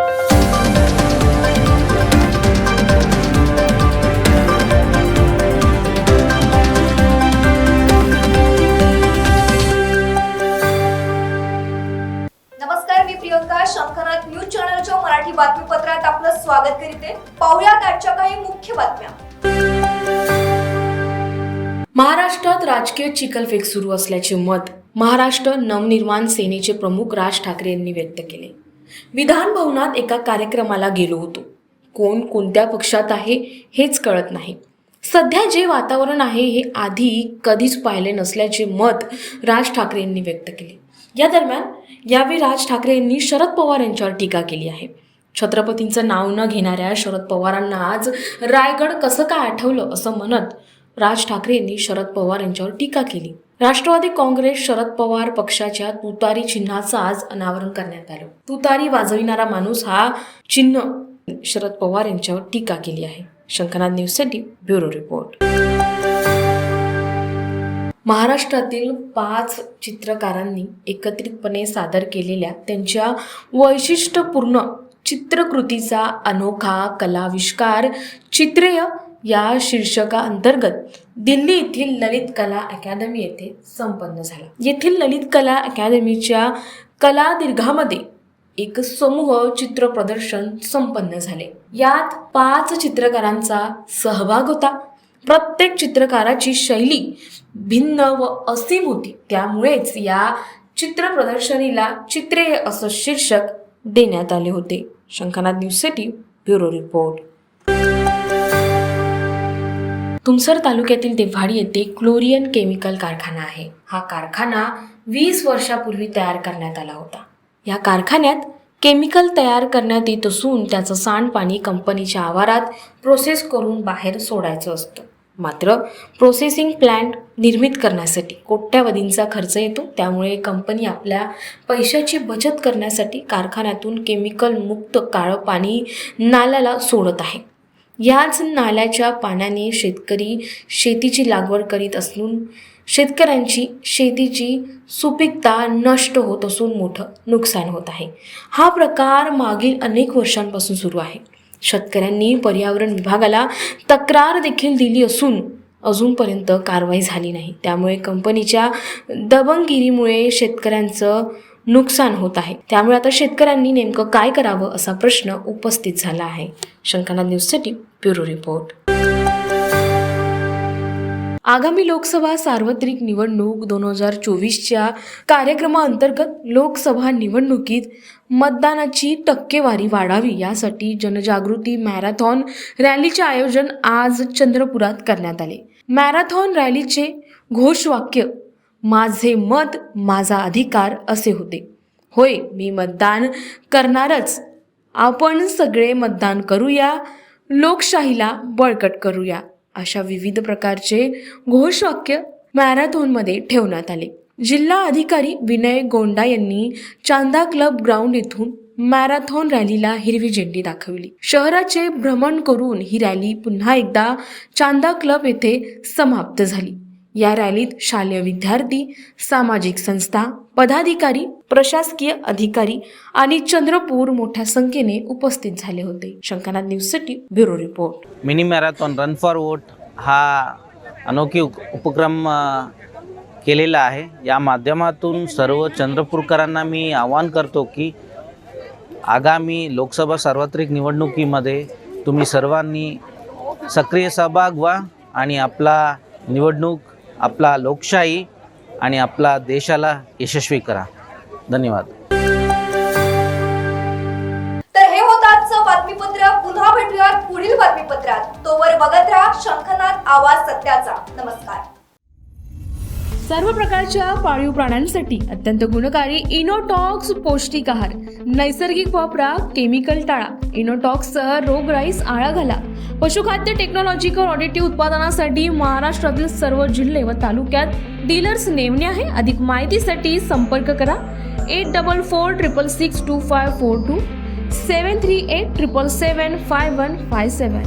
नमस्कार, मी प्रियंका. शंखनाथ न्यूज चॅनलच्या मराठी बातमीपत्रात आपलं स्वागत करते. पाहुयात आजच्या काही मुख्य बातम्या. महाराष्ट्रात राजकीय चिखलफेक सुरू असल्याचे मत महाराष्ट्र नवनिर्माण सेनेचे प्रमुख राज ठाकरे यांनी व्यक्त केले. विधान भवनात एका कार्यक्रमाला गेलो होतो. कोण कोणत्या पक्षात आहे हेच कळत नाही. सध्या जे वातावरण आहे हे आधी कधीच पाहिले नसल्याचे मत राज ठाकरे यांनी व्यक्त केले. या दरम्यान यावेळी राज ठाकरे यांनी शरद पवार यांच्यावर टीका केली आहे. छत्रपतींचं नाव न घेणाऱ्या शरद पवारांना आज रायगड कसं काय आठवलं असं म्हणत राज ठाकरे यांनी शरद पवार यांच्यावर टीका केली. राष्ट्रवादी काँग्रेस शरद पवार पक्षाच्या तुतारी चिन्हाचं आज अनावरण करण्यात आलं. तुतारी वाजविणारा माणूस हा चिन्ह शरद पवार यांच्यावर टीका केली आहे. शंखनाथ न्यूजसाठी ब्युरो रिपोर्ट. महाराष्ट्रातील 5 चित्रकारांनी एकत्रितपणे सादर केलेल्या त्यांच्या वैशिष्ट्यपूर्ण चित्रकृतीचा अनोखा कलाविष्कार चित्रेय या शीर्षकाअंतर्गत दिल्ली येथील ललित कला अकादमी येथे संपन्न झाला. येथील ललित कला अकादमीच्या कलादीर्घामध्ये एक समूह चित्र प्रदर्शन संपन्न झाले. यात 5 चित्रकारांचा सहभाग होता. प्रत्येक चित्रकाराची शैली भिन्न व असीम होती. त्यामुळेच या चित्र प्रदर्शनीला चित्रेय असं शीर्षक देण्यात आले होते. शंखनाथ न्यूजसाठी ब्युरो रिपोर्ट. तुमसर तालुक्यातील देव्हाडी येथे क्लोरियन केमिकल कारखाना आहे. हा कारखाना 20 वर्षापूर्वी तयार करण्यात आला होता. या कारखान्यात केमिकल तयार करण्यात येत असून त्याचं सांडपाणी कंपनीच्या आवारात प्रोसेस करून बाहेर सोडायचं असतं. मात्र प्रोसेसिंग प्लांट निर्मित करण्यासाठी कोट्यावधींचा खर्च येतो. त्यामुळे कंपनी आपल्या पैशाची बचत करण्यासाठी कारखान्यातून केमिकल मुक्त काळं पाणी नाल्याला सोडत आहे. याच नाल्याच्या पाण्याने शेतकरी शेतीची लागवड करीत असून शेतकऱ्यांची शेतीची सुपीकता नष्ट होत असून मोठं नुकसान होत आहे. हा प्रकार मागील अनेक वर्षांपासून सुरू आहे. शेतकऱ्यांनी पर्यावरण विभागाला तक्रार देखील दिली असून अजूनपर्यंत कारवाई झाली नाही. त्यामुळे कंपनीच्या दबंगगिरीमुळे शेतकऱ्यांचं नुकसान होत आहे. त्यामुळे आता शेतकऱ्यांनी नेमकं काय करावं असा प्रश्न उपस्थित झाला आहे. शंखनाथ न्यूजसाठी ब्युरो रिपोर्ट. आगामी लोकसभा सार्वत्रिक निवडणूक 2024च्या कार्यक्रमाअंतर्गत लोकसभा निवडणुकीत मतदानाची टक्केवारी वाढावी यासाठी जनजागृती मॅरेथॉन रॅलीचे आयोजन आज चंद्रपुरात करण्यात आले. मॅरेथॉन रॅलीचे घोषवाक्य माझे मत माझा अधिकार असे होते. होय, मी मतदान करणारच. आपण सगळे मतदान करूया, लोकशाहीला बळकट करूया अशा विविध प्रकारचे घोषवाक्य मॅरेथॉनमध्ये ठेवण्यात आले. जिल्हा अधिकारी विनय गोंडा यांनी चांदा क्लब ग्राउंड येथून मॅरेथॉन रॅलीला हिरवी झेंडी दाखवली. शहराचे भ्रमण करून ही रॅली पुन्हा एकदा चांदा क्लब येथे समाप्त झाली. या रॅलीत शालेय विद्यार्थी, सामाजिक संस्था, पदाधिकारी, प्रशासकीय अधिकारी आणि चंद्रपूर मोठ्या संख्येने उपस्थित झाले होते. शंखनाथ न्यूजसाठी bureau report. Mini marathon run for vote हा अनोखी उपक्रम केलेला आहे. या माध्यमातून सर्व चंद्रपूरकरांना मी आवाहन करतो की आगामी लोकसभा सार्वत्रिक निवडणुकीमध्ये तुम्ही सर्वांनी सक्रिय सहभाग व्हा आणि आपला निवडणूक, आपला लोकशाही आणि आपला देशाला यशस्वी करा. धन्यवाद. तर हे होतं आजचं बातमीपत्र. पुन्हा भेटूयात पुढील बातमीपत्रात. तोवर बघत राहा शंखनाथ आवाज सत्याचा. नमस्कार. सर्व प्रकारच्या पाळीव प्राण्यांसाठी अत्यंत गुणकारी इनोटॉक्स पौष्टिक आहार. नैसर्गिक वापरा, केमिकल टाळा. इनोटॉक्ससह रोगराईस आळा घाला. पशुखाद्य टेक्नॉलॉजिकल ऑडिटिव्ह उत्पादनासाठी महाराष्ट्रातील सर्व जिल्हे व तालुक्यात डीलर्स नेमणे आहे. अधिक माहितीसाठी संपर्क करा 8446625542 738777557.